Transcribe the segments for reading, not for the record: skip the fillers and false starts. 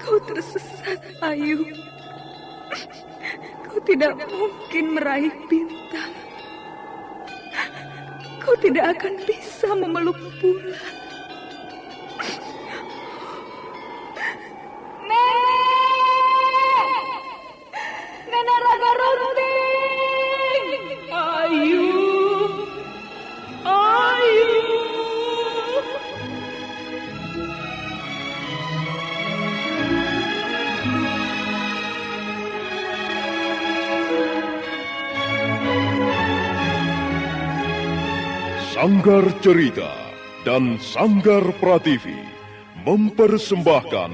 Kau tersesat, Ayu. Kau tidak mungkin meraih bintang. Kau tidak akan bisa memeluk bulan. Nenek Raga Runting! Ayu! Ayu! Sanggar Cerita dan Sanggar Prativi mempersembahkan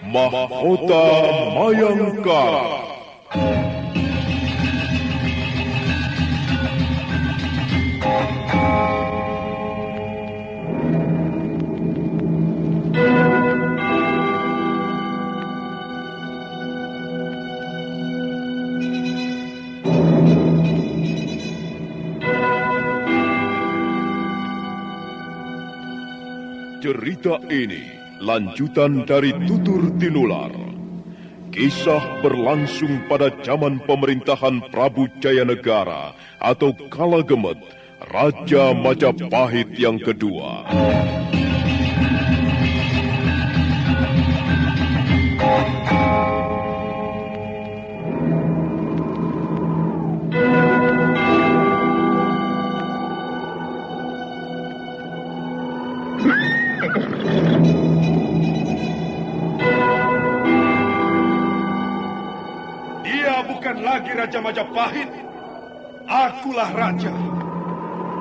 Mahkota Mayangkara. Cerita ini lanjutan dari Tutur Tinular. Kisah berlangsung pada zaman pemerintahan Prabu Jayanegara atau Kalagemet, Raja Majapahit yang kedua. Dia bukan lagi Raja Majapahit. Akulah raja.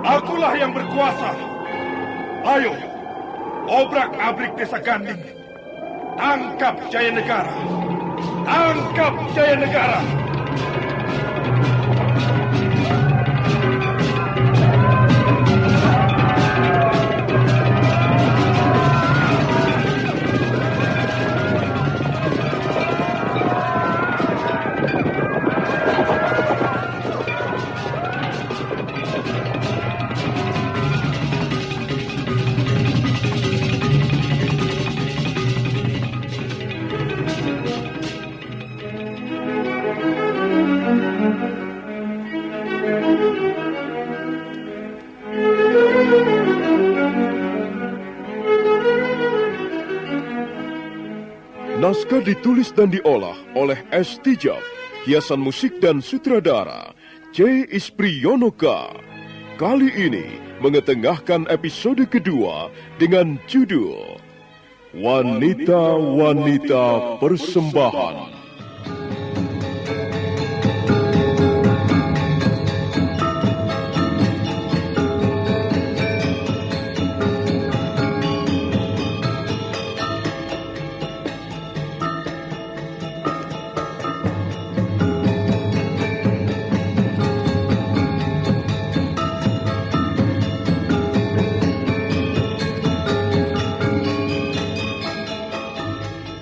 Akulah yang berkuasa. Ayo, obrak-abrik desa Ganding. Tangkap Jayanegara. Tangkap Jayanegara. Naskah ditulis dan diolah oleh S. Tijab, hiasan musik dan sutradara C. Ispriyonoka. Kali ini mengetengahkan episode kedua dengan judul Wanita-Wanita Persembahan.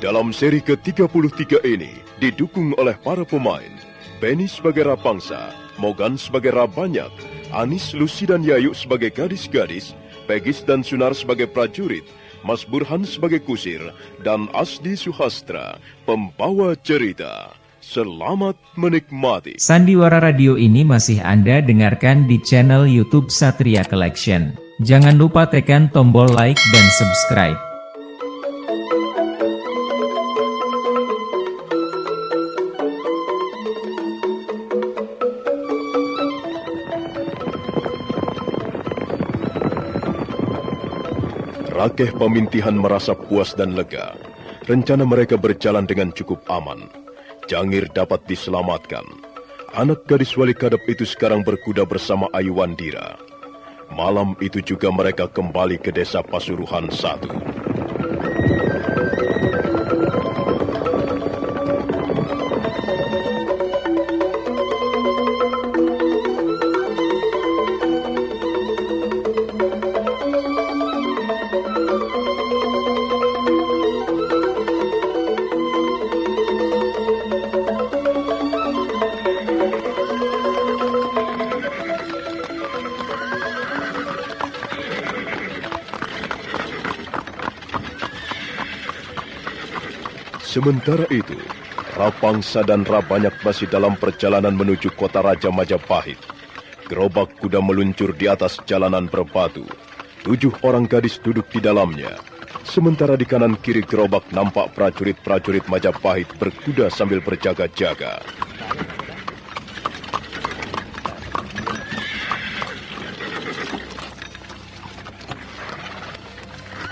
Dalam seri ke-33 ini didukung oleh para pemain Benny sebagai Rapangsa, Mogan sebagai Rabanyak, Anis, Lucy dan Yayu sebagai gadis-gadis, Pegis dan Sunar sebagai prajurit, Mas Burhan sebagai kusir, dan Asdi Suhastra, pembawa cerita. Selamat menikmati. Sandiwara Radio ini masih Anda dengarkan di channel YouTube Satria Collection. Jangan lupa tekan tombol like dan subscribe. Rakeh Pamintihan merasa puas dan lega. Rencana mereka berjalan dengan cukup aman. Jangir dapat diselamatkan. Anak gadis Wali Kadep itu sekarang berkuda bersama Ayu Wandira. Malam itu juga mereka kembali ke desa Pasuruhan 1. Sementara itu, Rapangsa dan Rabanyak masih dalam perjalanan menuju kota Raja Majapahit. Gerobak kuda meluncur di atas jalanan berbatu. 7 orang gadis duduk di dalamnya. Sementara di kanan kiri gerobak nampak prajurit-prajurit Majapahit berkuda sambil berjaga-jaga.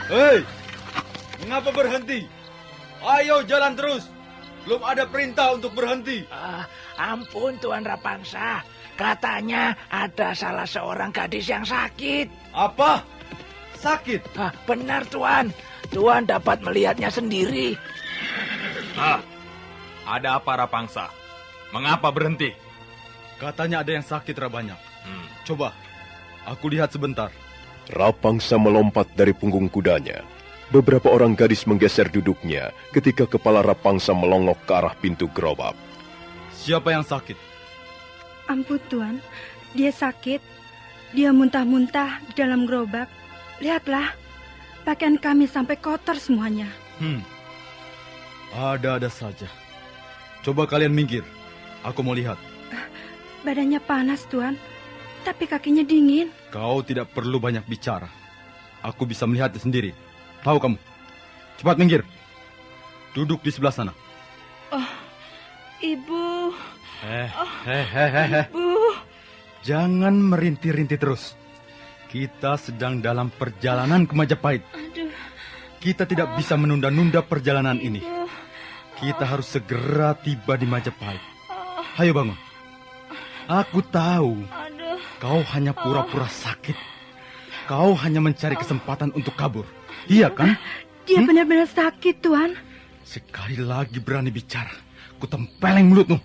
Hei, mengapa berhenti? Ayo jalan terus. Belum ada perintah untuk berhenti. Ampun Tuan Rapangsa, katanya ada salah seorang gadis yang sakit. Apa? Sakit? Benar Tuan, Tuan dapat melihatnya sendiri. Ada apa Rapangsa? Mengapa berhenti? Katanya ada yang sakit Rabanyak. Coba, aku lihat sebentar. Rapangsa melompat dari punggung kudanya. Beberapa orang gadis menggeser duduknya ketika kepala Rapangsa melongok ke arah pintu gerobak. Siapa yang sakit? Ampun Tuan, dia sakit. Dia muntah-muntah di dalam gerobak. Lihatlah, pakaian kami sampai kotor semuanya. Ada-ada saja. Coba kalian minggir. Aku mau lihat. Badannya panas Tuan, tapi kakinya dingin. Kau tidak perlu banyak bicara. Aku bisa melihatnya sendiri. Tahu kamu? Cepat minggir. Duduk di sebelah sana. Ibu, Ibu. Jangan merintih-rintih terus. Kita sedang dalam perjalanan ke Majapahit. Kita tidak bisa menunda-nunda perjalanan ini. Kita harus segera tiba di Majapahit. Ayo bangun. Aku tahu kau hanya pura-pura sakit. Kau hanya mencari kesempatan untuk kabur. Iya kan? dia benar-benar sakit Tuan. Sekali lagi berani bicara, ku tempeleng mulutmu.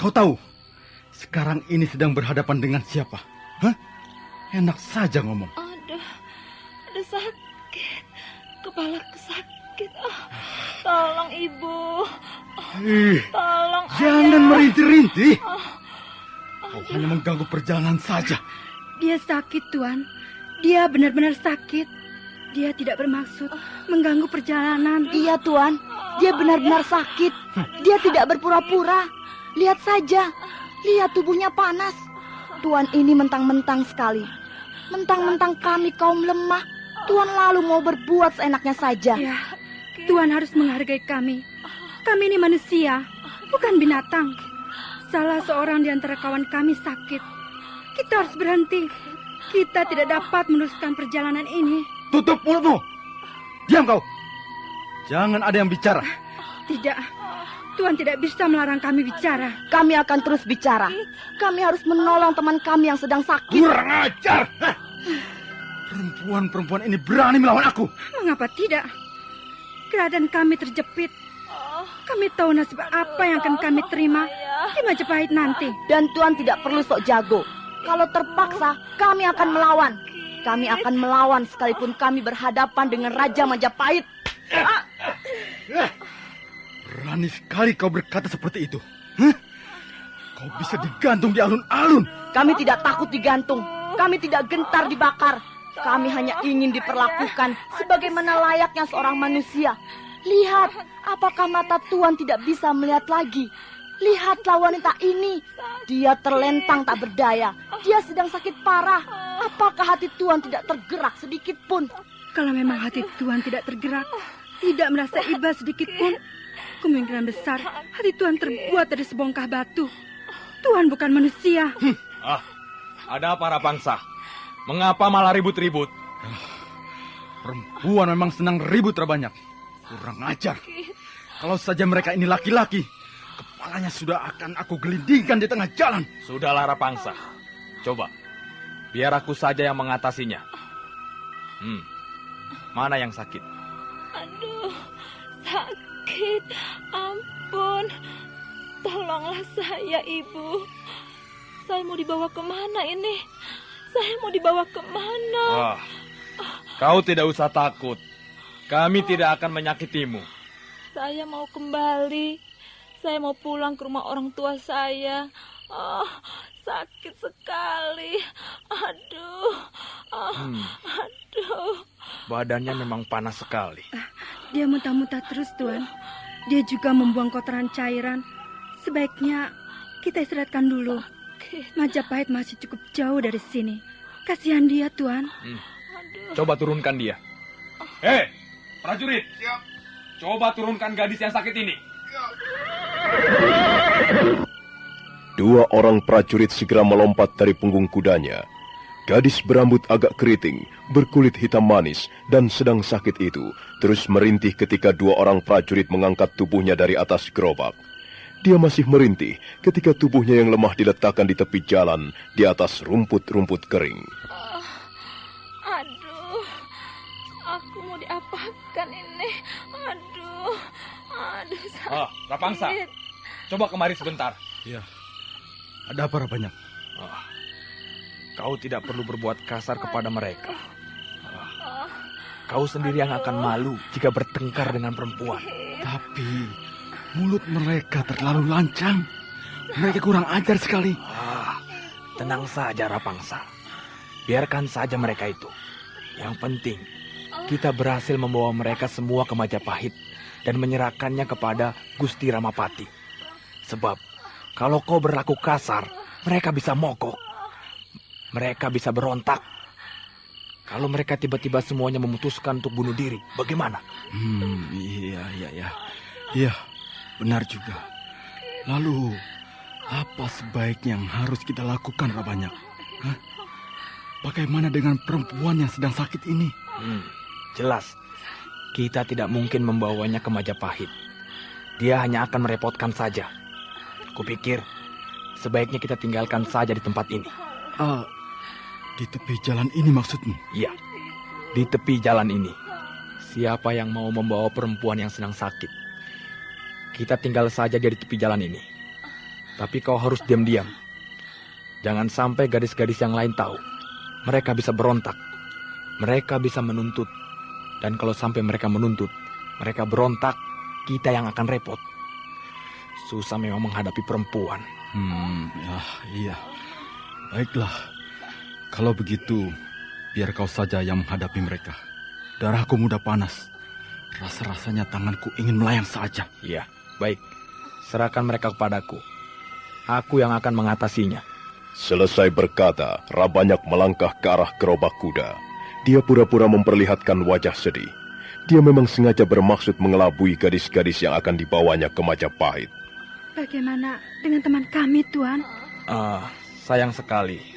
Kau tahu, sekarang ini sedang berhadapan dengan siapa? Hah? Enak saja ngomong. Ada sakit. Kepalaku sakit. Tolong Ibu. Tolong Jangan merintih-rintih. Kau hanya mengganggu perjalanan saja. Dia sakit Tuan. Dia benar-benar sakit. Dia tidak bermaksud mengganggu perjalanan. Iya Tuan, dia benar-benar sakit. Dia tidak berpura-pura. Lihat saja, lihat tubuhnya panas. Tuan ini mentang-mentang sekali. Mentang-mentang kami kaum lemah, Tuan lalu mau berbuat seenaknya saja. Ya, Tuan harus menghargai kami. Kami ini manusia, bukan binatang. Salah seorang di antara kawan kami sakit. Kita harus berhenti. Kita tidak dapat meneruskan perjalanan ini. Tutup mulutmu. Diam kau. Jangan ada yang bicara. Tidak, Tuan tidak bisa melarang kami bicara. Kami akan terus bicara. Kami harus menolong teman kami yang sedang sakit. Kurang ajar. Perempuan-perempuan ini berani melawan aku. Mengapa tidak? Keadaan kami terjepit. Kami tahu nasib apa yang akan kami terima di Majapahit nanti. Dan Tuan tidak perlu sok jago. Kalau terpaksa, kami akan melawan. Kami akan melawan sekalipun kami berhadapan dengan Raja Majapahit. Berani sekali kau berkata seperti itu. Hah? Kau bisa digantung di alun-alun. Kami tidak takut digantung. Kami tidak gentar dibakar. Kami hanya ingin diperlakukan sebagaimana layaknya seorang manusia. Lihat, apakah mata Tuan tidak bisa melihat lagi? Lihatlah wanita ini. Dia terlentang tak berdaya. Dia sedang sakit parah. Apakah hati Tuan tidak tergerak sedikit pun? Kalau memang hati Tuan tidak tergerak, tidak merasa iba sedikit pun, kemungkinan besar hati Tuan terbuat dari sebongkah batu. Tuan bukan manusia. Ada apa Rapangsa? Mengapa malah ribut-ribut? Perempuan memang senang ribut Rabanyak. Kurang ajar. Kalau saja mereka ini laki-laki, kepalanya sudah akan aku gelindingkan di tengah jalan. Sudahlah Rapangsa. Coba, biar aku saja yang mengatasinya. Mana yang sakit? Aduh, sakit. Ampun. Tolonglah saya, Ibu. Saya mau dibawa kemana ini? Saya mau dibawa kemana? Kau tidak usah takut. Kami tidak akan menyakitimu. Saya mau kembali. Saya mau pulang ke rumah orang tua saya. Sakit sekali. Aduh. Aduh. Badannya memang panas sekali. Dia muntah-muntah terus, Tuan. Dia juga membuang kotoran cairan. Sebaiknya kita istirahatkan dulu. Majapahit masih cukup jauh dari sini. Kasihan dia, Tuan. Coba turunkan dia. Hei, prajurit. Coba turunkan gadis yang sakit ini. Dua orang prajurit segera melompat dari punggung kudanya. Gadis berambut agak keriting, berkulit hitam manis, dan sedang sakit itu terus merintih ketika dua orang prajurit mengangkat tubuhnya dari atas gerobak. Dia masih merintih ketika tubuhnya yang lemah diletakkan di tepi jalan di atas rumput-rumput kering. Aduh, aku mau diapakan ini? Aduh, sakit. Rapangsa, coba kemari sebentar. Ya, ada apa banyak? Kau tidak perlu berbuat kasar kepada mereka. Kau sendiri yang akan malu jika bertengkar dengan perempuan. Tapi mulut mereka terlalu lancang. Mereka kurang ajar sekali. Tenang saja, Rapangsa. Biarkan saja mereka itu. Yang penting, kita berhasil membawa mereka semua ke Majapahit dan menyerahkannya kepada Gusti Ramapati. Sebab, kalau kau berlaku kasar, mereka bisa mogok. Mereka bisa berontak. Kalau mereka tiba-tiba semuanya memutuskan untuk bunuh diri, bagaimana? Iya, benar juga. Lalu, apa sebaiknya yang harus kita lakukan, Rabanyak? Bagaimana dengan perempuan yang sedang sakit ini? Jelas, kita tidak mungkin membawanya ke Majapahit. Dia hanya akan merepotkan saja. Kupikir, sebaiknya kita tinggalkan saja di tempat ini. Di tepi jalan ini maksudmu? Iya, di tepi jalan ini. Siapa yang mau membawa perempuan yang sedang sakit? Kita tinggal saja dia di tepi jalan ini. Tapi kau harus diam-diam. Jangan sampai gadis-gadis yang lain tahu. Mereka bisa berontak. Mereka bisa menuntut. Dan kalau sampai mereka menuntut, mereka berontak, kita yang akan repot. Susah memang menghadapi perempuan. Iya. Baiklah. Kalau begitu, biar kau saja yang menghadapi mereka. Darahku mudah panas. Rasa-rasanya tanganku ingin melayang saja. Iya, baik. Serahkan mereka kepadaku. Aku yang akan mengatasinya. Selesai berkata, Rabanyak melangkah ke arah gerobak kuda. Dia pura-pura memperlihatkan wajah sedih. Dia memang sengaja bermaksud mengelabui gadis-gadis yang akan dibawanya ke Majapahit. Bagaimana dengan teman kami, Tuan? Sayang sekali.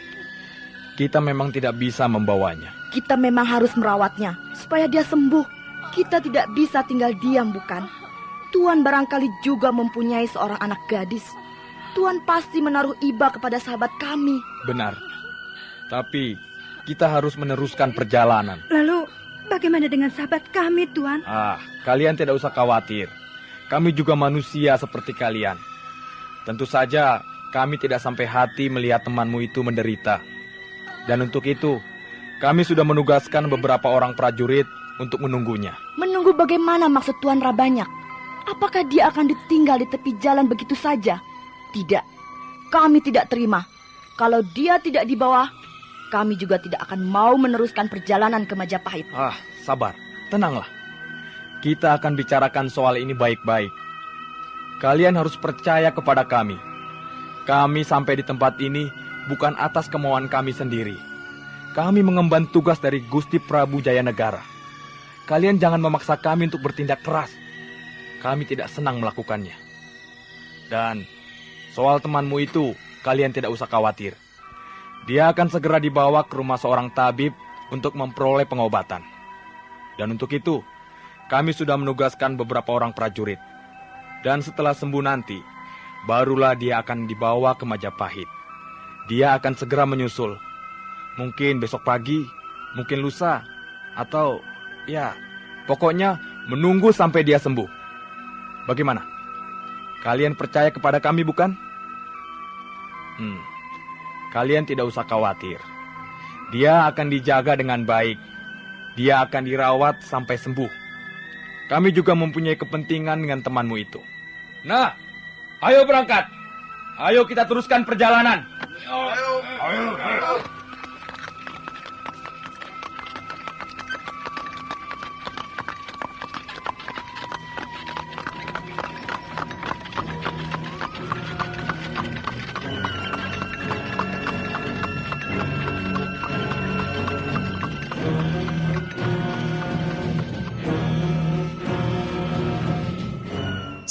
Kita memang tidak bisa membawanya. Kita memang harus merawatnya supaya dia sembuh. Kita tidak bisa tinggal diam, bukan? Tuan barangkali juga mempunyai seorang anak gadis. Tuan pasti menaruh iba kepada sahabat kami. Benar. Tapi kita harus meneruskan perjalanan. Lalu, bagaimana dengan sahabat kami, Tuan? Kalian tidak usah khawatir. Kami juga manusia seperti kalian. Tentu saja kami tidak sampai hati melihat temanmu itu menderita. Dan untuk itu, kami sudah menugaskan beberapa orang prajurit untuk menunggunya. Menunggu bagaimana maksud Tuan Rabanyak? Apakah dia akan ditinggal di tepi jalan begitu saja? Tidak, kami tidak terima. Kalau dia tidak dibawa, kami juga tidak akan mau meneruskan perjalanan ke Majapahit. Sabar, tenanglah. Kita akan bicarakan soal ini baik-baik. Kalian harus percaya kepada kami. Kami sampai di tempat ini bukan atas kemauan kami sendiri. Kami mengemban tugas dari Gusti Prabu Jayanegara. Kalian jangan memaksa kami untuk bertindak keras. Kami tidak senang melakukannya. Dan soal temanmu itu, kalian tidak usah khawatir. Dia akan segera dibawa ke rumah seorang tabib untuk memperoleh pengobatan. Dan untuk itu, kami sudah menugaskan beberapa orang prajurit. Dan setelah sembuh nanti, barulah dia akan dibawa ke Majapahit. Dia akan segera menyusul. Mungkin besok pagi, mungkin lusa, atau ya, pokoknya menunggu sampai dia sembuh. Bagaimana? Kalian percaya kepada kami, bukan? Kalian tidak usah khawatir. Dia akan dijaga dengan baik. Dia akan dirawat sampai sembuh. Kami juga mempunyai kepentingan dengan temanmu itu. Nah, ayo berangkat. Ayo kita teruskan perjalanan. Ayo.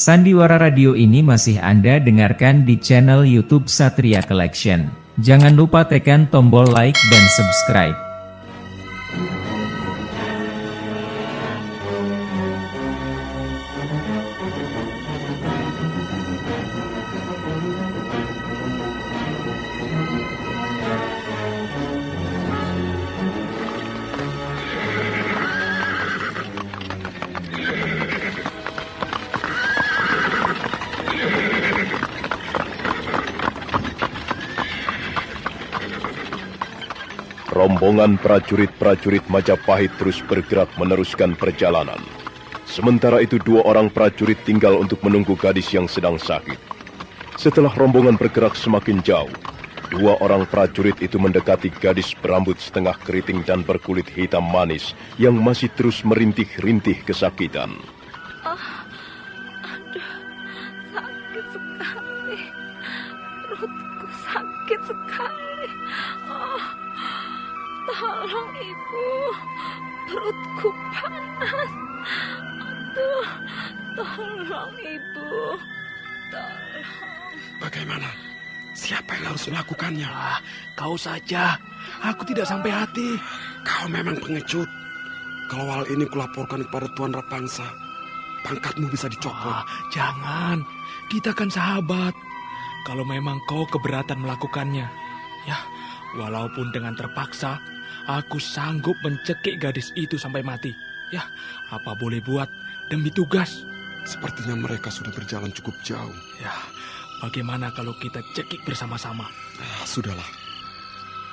Sandiwara radio ini masih Anda dengarkan di channel YouTube Satria Collection. Jangan lupa tekan tombol like dan subscribe. Rombongan prajurit-prajurit Majapahit terus bergerak meneruskan perjalanan. Sementara itu 2 orang prajurit tinggal untuk menunggu gadis yang sedang sakit. Setelah rombongan bergerak semakin jauh, 2 orang prajurit itu mendekati gadis berambut setengah keriting dan berkulit hitam manis yang masih terus merintih-rintih kesakitan. Aduh, sakit sekali. Perutku sakit sekali. Tolong ibu, perutku panas. Aduh, tolong ibu, tolong. Bagaimana? Siapa yang harus melakukannya? Kau saja, aku tidak sampai hati. Kau memang pengecut. Kalau hal ini kulaporkan kepada Tuan Rapangsa, pangkatmu bisa dicopot. Jangan, kita kan sahabat. Kalau memang kau keberatan melakukannya, ya, walaupun dengan terpaksa, aku sanggup mencekik gadis itu sampai mati. Ya, apa boleh buat demi tugas. Sepertinya mereka sudah berjalan cukup jauh. Ya, bagaimana kalau kita cekik bersama-sama? Sudahlah,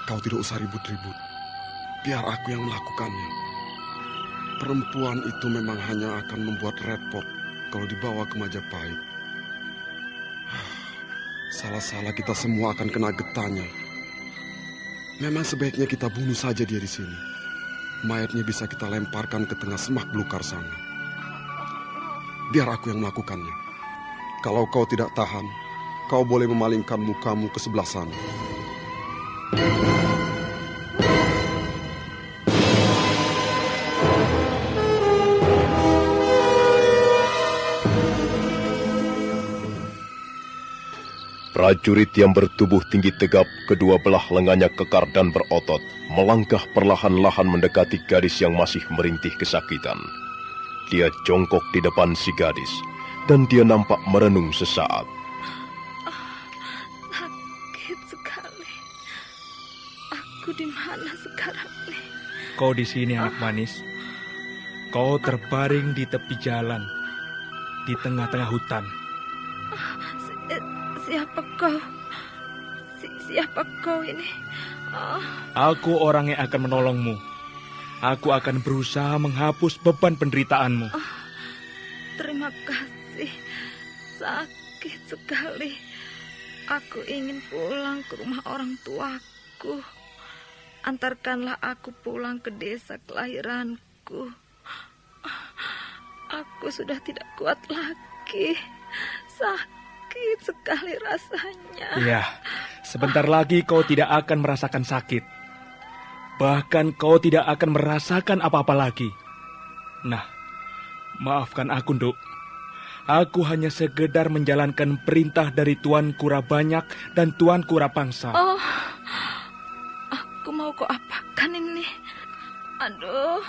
kau tidak usah ribut-ribut. Biar aku yang melakukannya. Perempuan itu memang hanya akan membuat repot kalau dibawa ke Majapahit. Salah-salah kita semua akan kena getahnya. Memang sebaiknya kita bunuh saja dia di sini. Mayatnya bisa kita lemparkan ke tengah semak belukar sana. Biar aku yang melakukannya. Kalau kau tidak tahan, kau boleh memalingkan mukamu ke sebelah sana. Prajurit yang bertubuh tinggi tegap, kedua belah lengannya kekar dan berotot, melangkah perlahan-lahan mendekati gadis yang masih merintih kesakitan. Dia jongkok di depan si gadis, dan dia nampak merenung sesaat. Sakit sekali. Aku di mana sekarang nih? Kau di sini, anak manis. Kau terbaring di tepi jalan, di tengah-tengah hutan. Siapa kau? Siapa kau ini? Aku orang yang akan menolongmu. Aku akan berusaha menghapus beban penderitaanmu. Terima kasih. Sakit sekali. Aku ingin pulang ke rumah orang tuaku. Antarkanlah aku pulang ke desa kelahiranku. Aku sudah tidak kuat lagi. Sakit sekali rasanya. Ya, sebentar lagi kau tidak akan merasakan sakit. Bahkan kau tidak akan merasakan apa-apa lagi. Nah, maafkan aku, Nduk. Aku hanya sekedar menjalankan perintah dari Tuan Kurabanyak dan Tuan Kurapangsa. Oh, aku mau kau apakan ini? Aduh.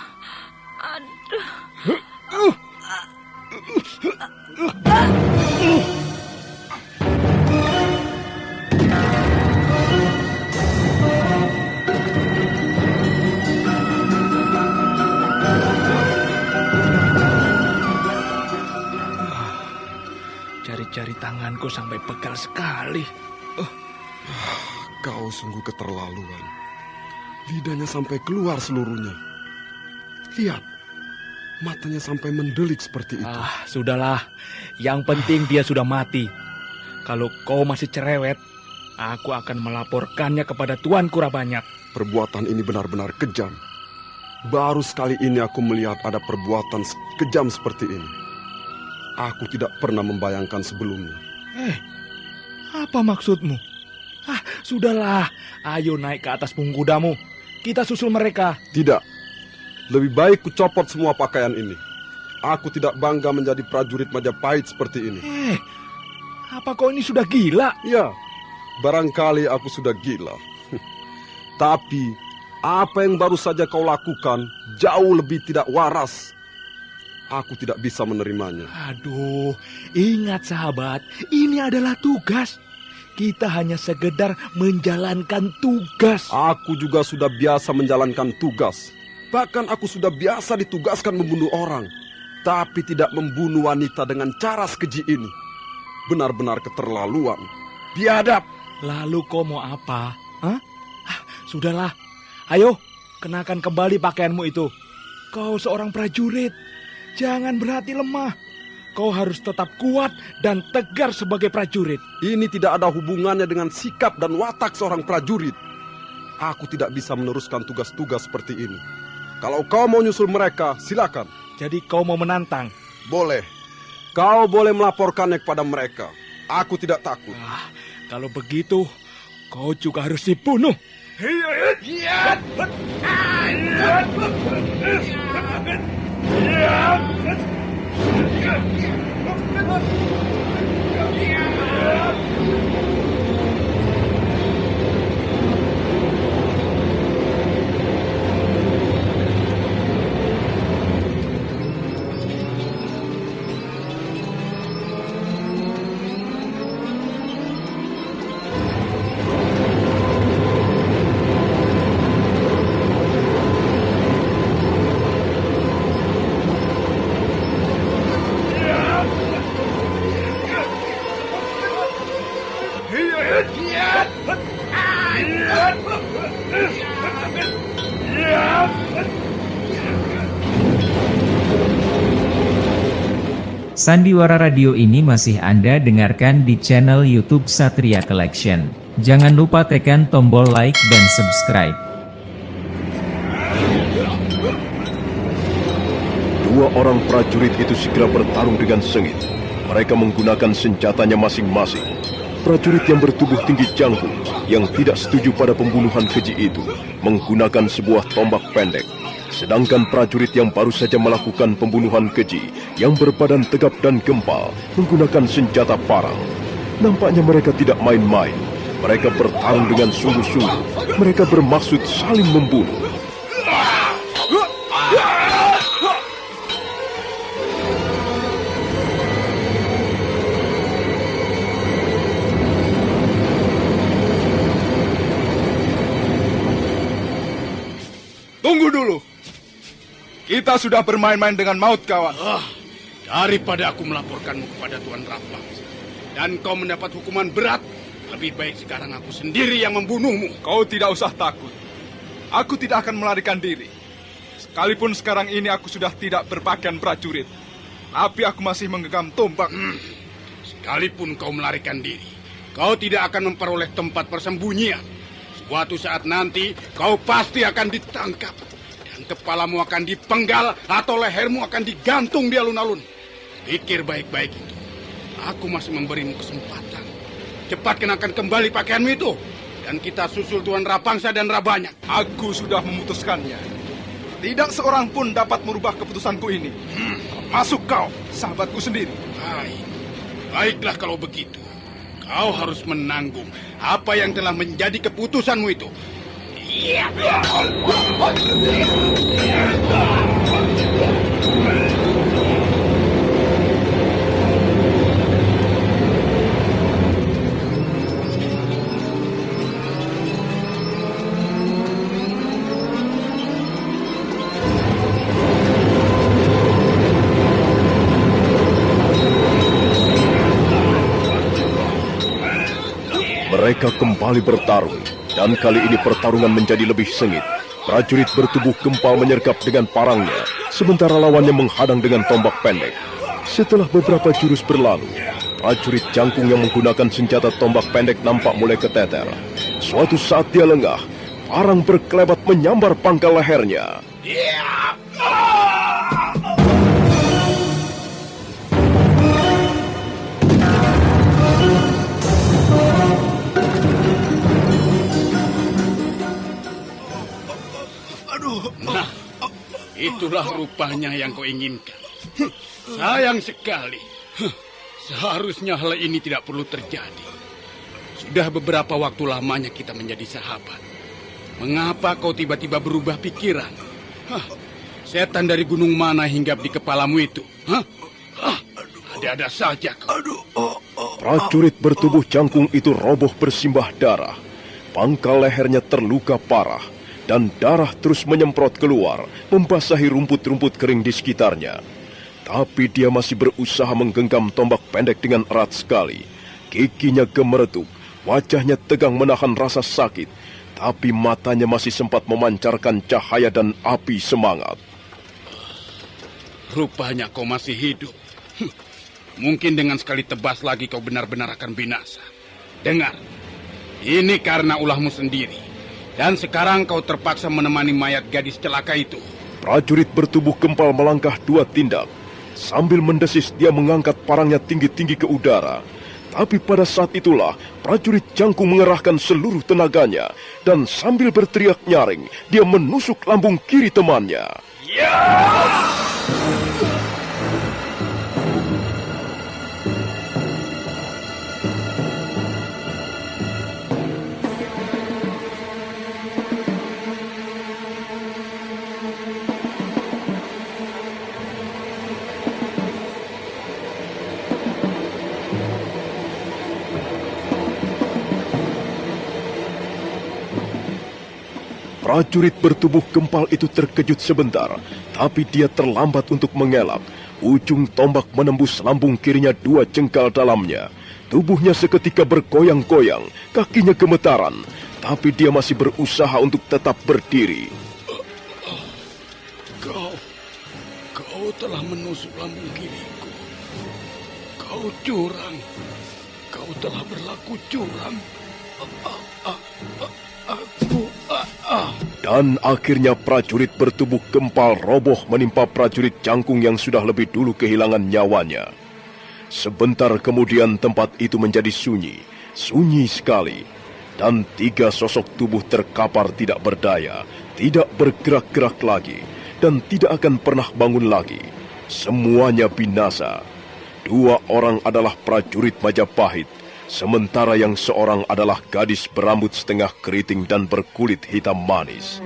Jari-jari tanganku sampai pegal sekali. Kau sungguh keterlaluan. Lidahnya sampai keluar seluruhnya. Lihat, matanya sampai mendelik seperti itu. Sudahlah. Yang penting dia sudah mati. Kalau kau masih cerewet, aku akan melaporkannya kepada Tuan Kurabanyak. Perbuatan ini benar-benar kejam. Baru sekali ini aku melihat ada perbuatan kejam seperti ini. Aku tidak pernah membayangkan sebelumnya. Apa maksudmu? Sudahlah. Ayo naik ke atas punggung kudamu. Kita susul mereka. Tidak. Lebih baik ku copot semua pakaian ini. Aku tidak bangga menjadi prajurit Majapahit seperti ini. Apa kau ini sudah gila? Ya, barangkali aku sudah gila. Tapi, apa yang baru saja kau lakukan jauh lebih tidak waras. Aku tidak bisa menerimanya. Aduh, ingat sahabat, ini adalah tugas. Kita hanya sekedar menjalankan tugas. Aku juga sudah biasa menjalankan tugas. Bahkan aku sudah biasa ditugaskan membunuh orang. Tapi tidak membunuh wanita dengan cara sekeji ini. Benar-benar keterlaluan. Biadab. Lalu kau mau apa? Hah? Sudahlah, ayo kenakan kembali pakaianmu itu. Kau seorang prajurit, jangan berhati lemah. Kau harus tetap kuat dan tegar sebagai prajurit. Ini tidak ada hubungannya dengan sikap dan watak seorang prajurit. Aku tidak bisa meneruskan tugas-tugas seperti ini. Kalau kau mau nyusul mereka, silakan. Jadi kau mau menantang? Boleh. Kau boleh melaporkannya kepada mereka. Aku tidak takut. Kalau begitu, kau juga harus dibunuh. Sandiwara Radio ini masih Anda dengarkan di channel YouTube Satria Collection. Jangan lupa tekan tombol like dan subscribe. Dua orang prajurit itu segera bertarung dengan sengit. Mereka menggunakan senjatanya masing-masing. Prajurit yang bertubuh tinggi jangkung, yang tidak setuju pada pembunuhan keji itu, menggunakan sebuah tombak pendek. Sedangkan prajurit yang baru saja melakukan pembunuhan keji, yang berbadan tegap dan gempal, menggunakan senjata parang. Nampaknya mereka tidak main-main. Mereka bertarung dengan sungguh-sungguh. Mereka bermaksud saling membunuh. Tunggu dulu. Kita sudah bermain-main dengan maut, kawan. Daripada aku melaporkanmu kepada Tuan Rapang dan kau mendapat hukuman berat, lebih baik sekarang aku sendiri yang membunuhmu. Kau tidak usah takut. Aku tidak akan melarikan diri. Sekalipun sekarang ini aku sudah tidak berpakaian prajurit, tapi aku masih menggenggam tombak. Sekalipun kau melarikan diri, kau tidak akan memperoleh tempat persembunyian. Suatu saat nanti kau pasti akan ditangkap. Kepalamu akan dipenggal atau lehermu akan digantung di alun-alun. Pikir baik-baik itu. Aku masih memberimu kesempatan. Cepat kenakan kembali pakaianmu itu. Dan kita susul Tuan Rapangsa dan Rabanyak. Aku sudah memutuskannya. Tidak seorang pun dapat merubah keputusanku ini. Masuk kau, sahabatku sendiri. Baik. Baiklah kalau begitu. Kau harus menanggung apa yang telah menjadi keputusanmu itu. Mereka kembali bertarung, dan kali ini pertarungan menjadi lebih sengit. Prajurit bertubuh gempal menyergap dengan parangnya, sementara lawannya menghadang dengan tombak pendek. Setelah beberapa jurus berlalu, prajurit jangkung yang menggunakan senjata tombak pendek nampak mulai keteter. Suatu saat dia lengah, parang berkelebat menyambar pangkal lehernya. Nah, itulah rupanya yang kau inginkan. Sayang sekali. Seharusnya hal ini tidak perlu terjadi. Sudah beberapa waktu lamanya kita menjadi sahabat. Mengapa kau tiba-tiba berubah pikiran? Setan dari gunung mana hinggap di kepalamu itu? Ada-ada saja kau. Prajurit bertubuh cangkung itu roboh bersimbah darah. Pangkal lehernya terluka parah. Dan darah terus menyemprot keluar, membasahi rumput-rumput kering di sekitarnya. Tapi dia masih berusaha menggenggam tombak pendek dengan erat sekali. Giginya gemeretuk, wajahnya tegang menahan rasa sakit. Tapi matanya masih sempat memancarkan cahaya dan api semangat. Rupanya kau masih hidup. Mungkin dengan sekali tebas lagi kau benar-benar akan binasa. Dengar, ini karena ulahmu sendiri. Dan sekarang kau terpaksa menemani mayat gadis celaka itu. Prajurit bertubuh gempal melangkah 2 tindak. Sambil mendesis dia mengangkat parangnya tinggi-tinggi ke udara. Tapi pada saat itulah prajurit jangkung mengerahkan seluruh tenaganya. Dan sambil berteriak nyaring, dia menusuk lambung kiri temannya. Prajurit bertubuh gempal itu terkejut sebentar, tapi dia terlambat untuk mengelak. Ujung tombak menembus lambung kirinya 2 jengkal dalamnya. Tubuhnya seketika bergoyang-goyang, kakinya gemetaran, tapi dia masih berusaha untuk tetap berdiri. Kau telah menusuk lambung kiriku. Kau curang. Kau telah berlaku curang. Dan akhirnya prajurit bertubuh gempal roboh menimpa prajurit jangkung yang sudah lebih dulu kehilangan nyawanya. Sebentar kemudian tempat itu menjadi sunyi sekali. Dan 3 sosok tubuh terkapar tidak berdaya, tidak bergerak-gerak lagi, dan tidak akan pernah bangun lagi. Semuanya binasa. 2 orang adalah prajurit Majapahit, sementara yang seorang adalah gadis berambut setengah keriting dan berkulit hitam manis.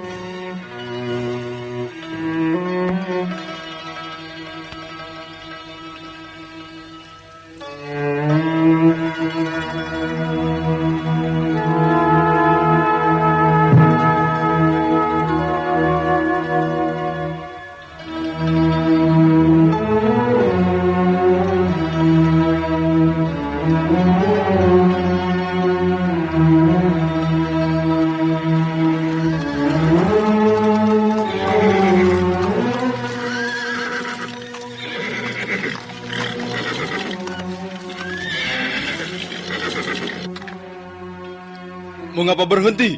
Mengapa berhenti?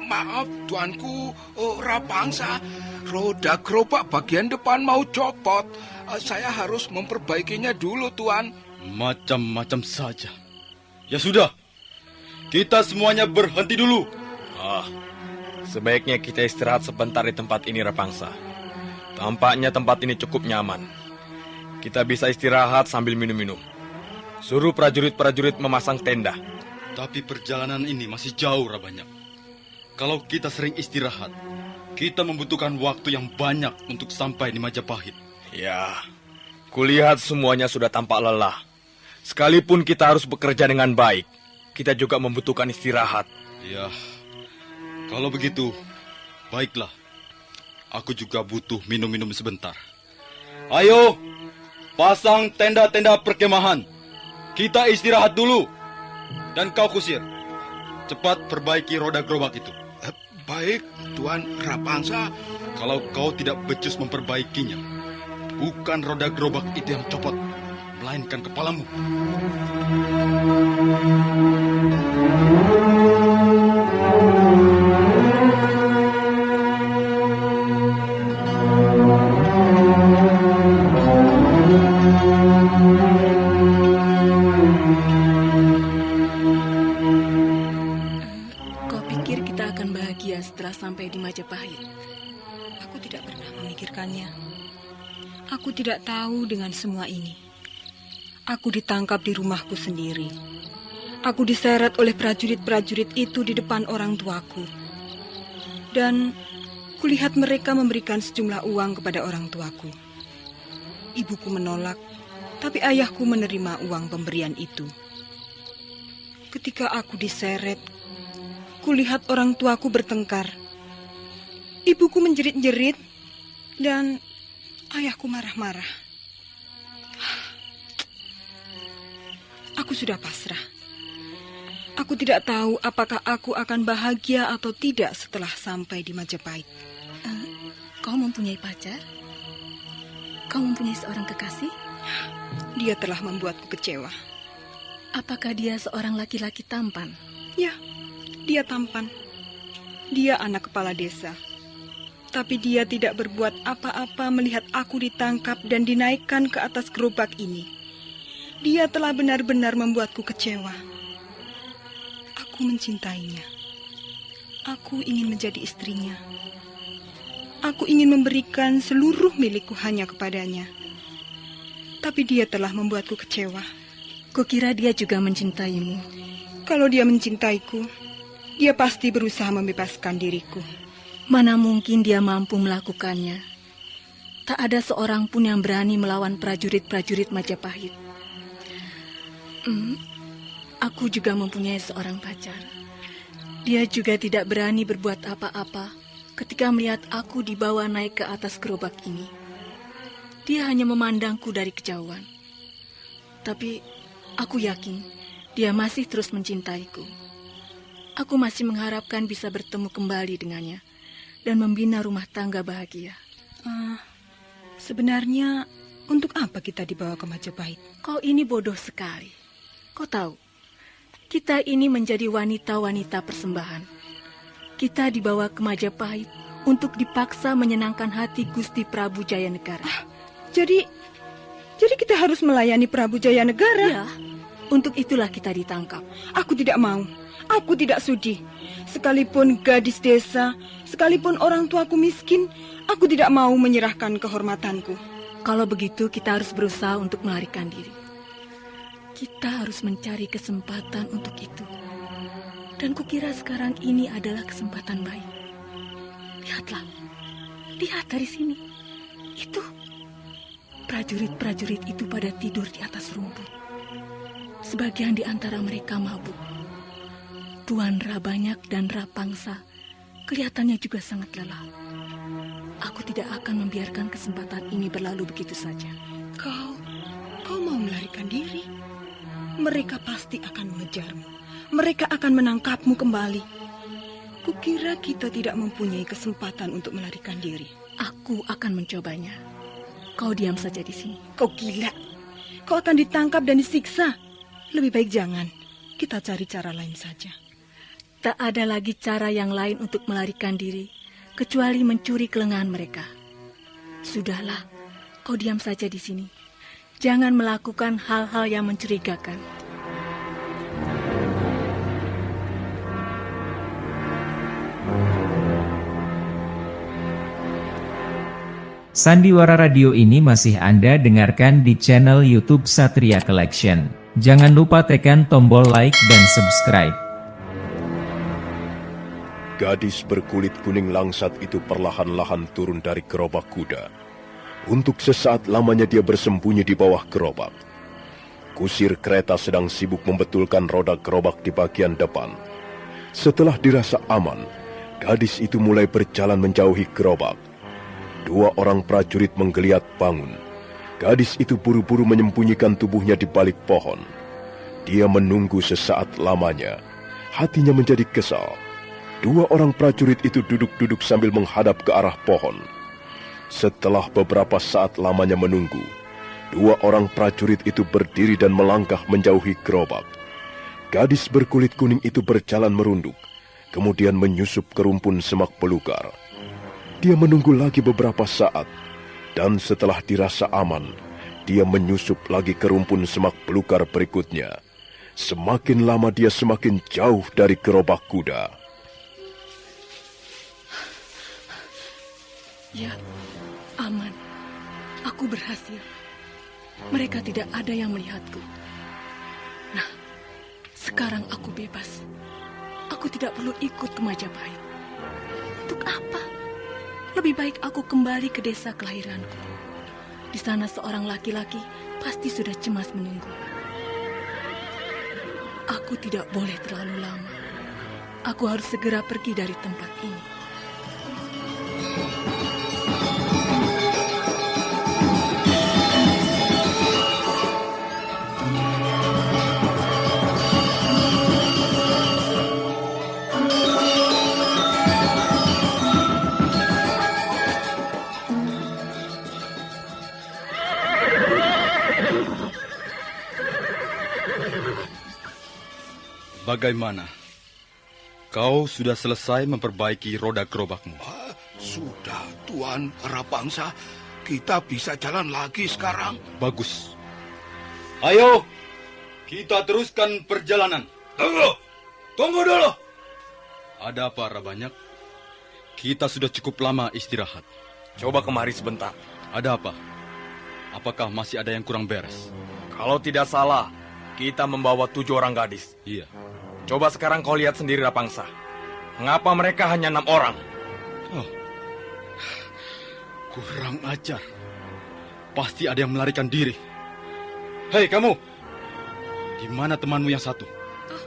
Maaf, tuanku, Rapangsa. Roda gerobak bagian depan mau copot. Saya harus memperbaikinya dulu, Tuan. Macam-macam saja. Ya sudah, kita semuanya berhenti dulu. Sebaiknya kita istirahat sebentar di tempat ini, Rapangsa. Tampaknya tempat ini cukup nyaman. Kita bisa istirahat sambil minum-minum. Suruh prajurit-prajurit memasang tenda. Tapi perjalanan ini masih jauh, Rabanyak. Kalau kita sering istirahat, kita membutuhkan waktu yang banyak untuk sampai di Majapahit. Ya, kulihat semuanya sudah tampak lelah. Sekalipun kita harus bekerja dengan baik, kita juga membutuhkan istirahat. Ya, kalau begitu, baiklah. Aku juga butuh minum-minum sebentar. Ayo, pasang tenda-tenda perkemahan. Kita istirahat dulu. Dan kau Kusir, cepat perbaiki roda gerobak itu. Baik, Tuan Rapangsa. Kalau kau tidak becus memperbaikinya, bukan roda gerobak itu yang copot, melainkan kepalamu. Setelah sampai di Majapahit, aku tidak pernah memikirkannya. Aku tidak tahu dengan semua ini. Aku ditangkap di rumahku sendiri. Aku diseret oleh prajurit-prajurit itu di depan orang tuaku. Dan kulihat mereka memberikan sejumlah uang kepada orang tuaku. Ibuku menolak, tapi ayahku menerima uang pemberian itu. Ketika aku diseret, kulihat orang tuaku bertengkar. Ibuku menjerit-jerit dan ayahku marah-marah. Aku sudah pasrah. Aku tidak tahu apakah aku akan bahagia atau tidak setelah sampai di Majapahit. Kau mempunyai pacar? Kau mempunyai seorang kekasih? Dia telah membuatku kecewa. Apakah dia seorang laki-laki tampan? Ya, dia tampan. Dia anak kepala desa. Tapi dia tidak berbuat apa-apa melihat aku ditangkap dan dinaikkan ke atas gerobak ini. Dia telah benar-benar membuatku kecewa. Aku mencintainya. Aku ingin menjadi istrinya. Aku ingin memberikan seluruh milikku hanya kepadanya. Tapi dia telah membuatku kecewa. Kukira dia juga mencintaimu. Kalau dia mencintaiku, dia pasti berusaha membebaskan diriku. Mana mungkin dia mampu melakukannya. Tak ada seorang pun yang berani melawan prajurit-prajurit Majapahit. Aku juga mempunyai seorang pacar. Dia juga tidak berani berbuat apa-apa ketika melihat aku dibawa naik ke atas gerobak ini. Dia hanya memandangku dari kejauhan. Tapi aku yakin dia masih terus mencintaiku. Aku masih mengharapkan bisa bertemu kembali dengannya dan membina rumah tangga bahagia. Sebenarnya untuk apa kita dibawa ke Majapahit? Kau ini bodoh sekali. Kau tahu, kita ini menjadi wanita-wanita persembahan. Kita dibawa ke Majapahit untuk dipaksa menyenangkan hati Gusti Prabu Jayanegara. Jadi kita harus melayani Prabu Jayanegara? Ya, untuk itulah kita ditangkap. Aku tidak mau. Aku tidak sudi. Sekalipun gadis desa, sekalipun orang tuaku miskin, aku tidak mau menyerahkan kehormatanku. Kalau begitu, kita harus berusaha untuk melarikan diri. Kita harus mencari kesempatan untuk itu. Dan kukira sekarang ini adalah kesempatan baik. Lihatlah, lihat dari sini. Itu, prajurit-prajurit itu pada tidur di atas rumput. Sebagian di antara mereka mabuk. Tuan Rabanyak dan Rapangsa kelihatannya juga sangat lelah. Aku tidak akan membiarkan kesempatan ini berlalu begitu saja. Kau mau melarikan diri? Mereka pasti akan mengejarmu. Mereka akan menangkapmu kembali. Kukira kita tidak mempunyai kesempatan untuk melarikan diri. Aku akan mencobanya. Kau diam saja di sini. Kau gila. Kau akan ditangkap dan disiksa. Lebih baik jangan. Kita cari cara lain saja. Tak ada lagi cara yang lain untuk melarikan diri, kecuali mencuri kelengahan mereka. Sudahlah, kau diam saja di sini. Jangan melakukan hal-hal yang mencurigakan. Sandiwara Radio ini masih Anda dengarkan di channel YouTube Satria Collection. Jangan lupa tekan tombol like dan subscribe. Gadis berkulit kuning langsat itu perlahan-lahan turun dari gerobak kuda. Untuk sesaat lamanya dia bersembunyi di bawah gerobak. Kusir kereta sedang sibuk membetulkan roda gerobak di bagian depan. Setelah dirasa aman, gadis itu mulai berjalan menjauhi gerobak. 2 orang prajurit menggeliat bangun. Gadis itu buru-buru menyembunyikan tubuhnya di balik pohon. Dia menunggu sesaat lamanya. Hatinya menjadi kesal. 2 orang prajurit itu duduk-duduk sambil menghadap ke arah pohon. Setelah beberapa saat lamanya menunggu, 2 orang prajurit itu berdiri dan melangkah menjauhi gerobak. Gadis berkulit kuning itu berjalan merunduk, kemudian menyusup ke rumpun semak belukar. Dia menunggu lagi beberapa saat, dan setelah dirasa aman, dia menyusup lagi ke rumpun semak belukar berikutnya. Semakin lama dia semakin jauh dari gerobak kuda. Ya, aman. Aku berhasil. Mereka tidak ada yang melihatku. Nah, sekarang aku bebas. Aku tidak perlu ikut ke Majapahit. Untuk apa? Lebih baik aku kembali ke desa kelahiranku. Di sana seorang laki-laki pasti sudah cemas menunggu. Aku tidak boleh terlalu lama. Aku harus segera pergi dari tempat ini. Bagaimana? Kau sudah selesai memperbaiki roda gerobakmu? Sudah, Tuan Rapangsa. Kita bisa jalan lagi sekarang. Bagus. Ayo, kita teruskan perjalanan. Tunggu dulu. Ada apa, Rabanyak? Kita sudah cukup lama istirahat. Coba kemari sebentar. Ada apa? Apakah masih ada yang kurang beres? Kalau tidak salah, kita membawa 7 orang gadis. Iya. Coba sekarang kau lihat sendiri, Rapangsa. Mengapa mereka hanya 6 orang? Oh, kurang ajar. Pasti ada yang melarikan diri. Hei kamu, di mana temanmu yang satu? Oh,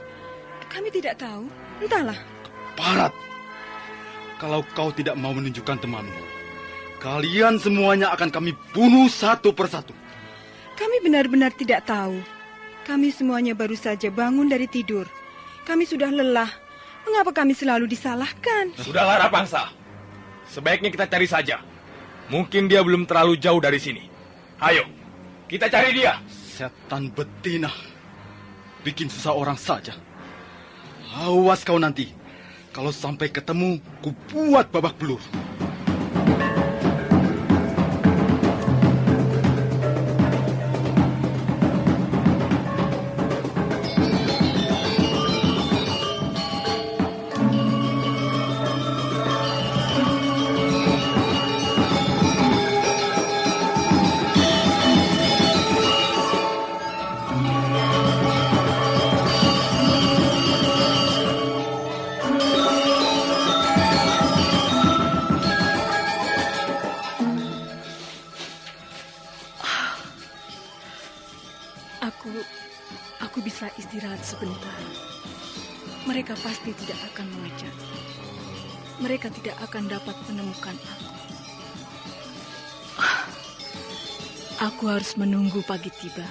kami tidak tahu. Entahlah. Parat. Kalau kau tidak mau menunjukkan temanmu, kalian semuanya akan kami bunuh satu persatu. Kami benar-benar tidak tahu. Kami semuanya baru saja bangun dari tidur. Kami sudah lelah. Mengapa kami selalu disalahkan? Sudahlah, Rapangsa. Sebaiknya kita cari saja. Mungkin dia belum terlalu jauh dari sini. Ayo, kita cari dia. Setan betina. Bikin susah orang saja. Awas kau nanti. Kalau sampai ketemu, ku buat babak belur. Aku bisa istirahat sebentar. Mereka pasti tidak akan mengejar. Mereka tidak akan dapat menemukan aku. Aku harus menunggu pagi tiba.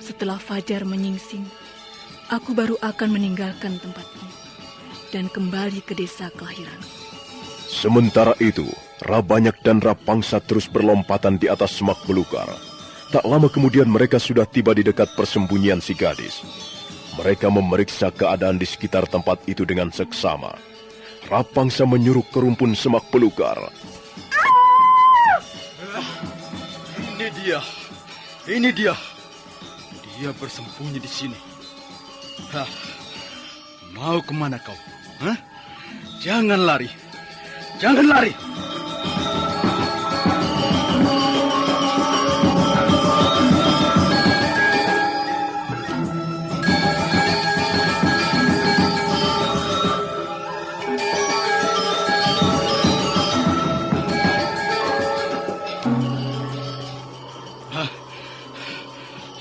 Setelah fajar menyingsing, aku baru akan meninggalkan tempat ini dan kembali ke desa kelahiran. Sementara itu, Rabanyak dan Rapangsa terus berlompatan di atas semak belukar. Tak lama kemudian mereka sudah tiba di dekat persembunyian si gadis. Mereka memeriksa keadaan di sekitar tempat itu dengan seksama. Rapangsa menyuruh ke rumpun semak belukar. Ini dia. Ini dia. Dia bersembunyi di sini. Hah. Mau kemana kau? Hah? Jangan lari. Jangan lari.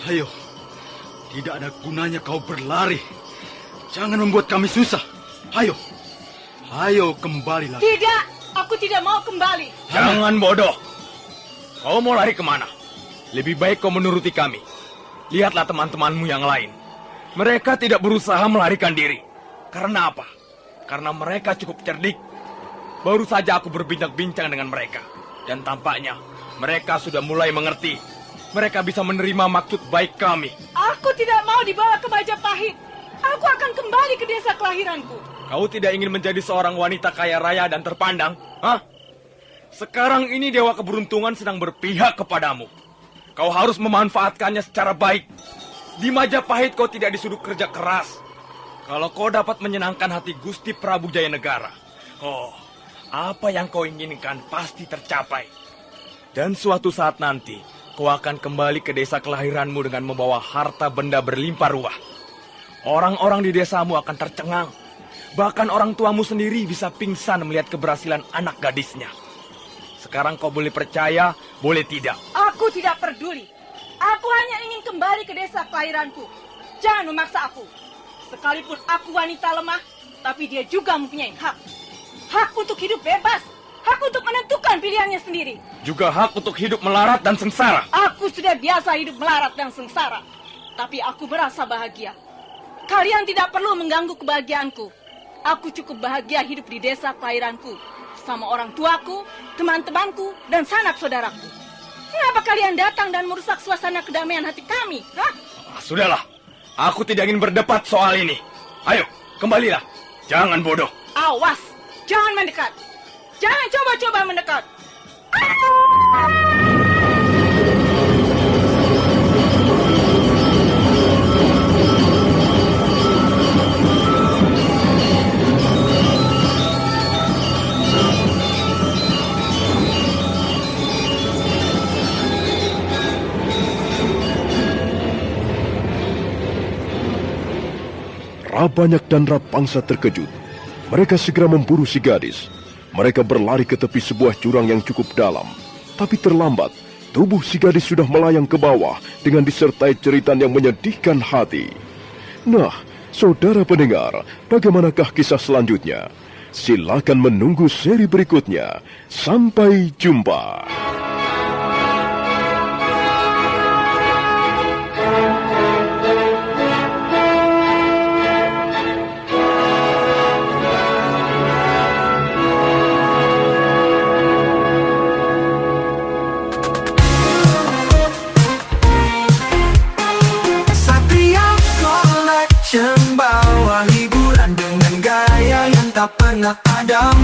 Ayo, tidak ada gunanya kau berlari. Jangan membuat kami susah. Ayo, ayo kembali lagi. Tidak, aku tidak mau kembali. Jangan bodoh. Kau mau lari kemana? Lebih baik kau menuruti kami. Lihatlah teman-temanmu yang lain. Mereka tidak berusaha melarikan diri. Karena apa? Karena mereka cukup cerdik. Baru saja aku berbincang-bincang dengan mereka. Dan tampaknya mereka sudah mulai mengerti. Mereka bisa menerima maksud baik kami. Aku tidak mau dibawa ke Majapahit. Aku akan kembali ke desa kelahiranku. Kau tidak ingin menjadi seorang wanita kaya raya dan terpandang? Hah? Sekarang ini Dewa Keberuntungan sedang berpihak kepadamu. Kau harus memanfaatkannya secara baik. Di Majapahit kau tidak disuruh kerja keras. Kalau kau dapat menyenangkan hati Gusti Prabu Jayanegara, oh, apa yang kau inginkan pasti tercapai. Dan suatu saat nanti, kau akan kembali ke desa kelahiranmu dengan membawa harta benda berlimpah ruah. Orang-orang di desamu akan tercengang. Bahkan orang tuamu sendiri bisa pingsan melihat keberhasilan anak gadisnya. Sekarang kau boleh percaya, boleh tidak. Aku tidak peduli. Aku hanya ingin kembali ke desa kelahiranku. Jangan memaksa aku. Sekalipun aku wanita lemah, tapi dia juga mempunyai hak. Hak untuk hidup bebas. Hak untuk menentukan pilihannya sendiri. Juga hak untuk hidup melarat dan sengsara. Aku sudah biasa hidup melarat dan sengsara. Tapi aku merasa bahagia. Kalian tidak perlu mengganggu kebahagiaanku. Aku cukup bahagia hidup di desa kelahiranku. Bersama orang tuaku, teman-temanku, dan sanak saudaraku. Kenapa kalian datang dan merusak suasana kedamaian hati kami? Hah? Sudahlah, aku tidak ingin berdebat soal ini. Ayo, kembalilah. Jangan bodoh. Awas, jangan mendekat. Jangan coba-coba mendekat. Rabanyak dan Rapangsa terkejut. Mereka segera memburu si gadis. Mereka berlari ke tepi sebuah jurang yang cukup dalam. Tapi terlambat, tubuh si gadis sudah melayang ke bawah dengan disertai jeritan yang menyedihkan hati. Nah, saudara pendengar, bagaimanakah kisah selanjutnya? Silakan menunggu seri berikutnya. Sampai jumpa. Bawa hiburan dengan gaya yang tak pernah ada.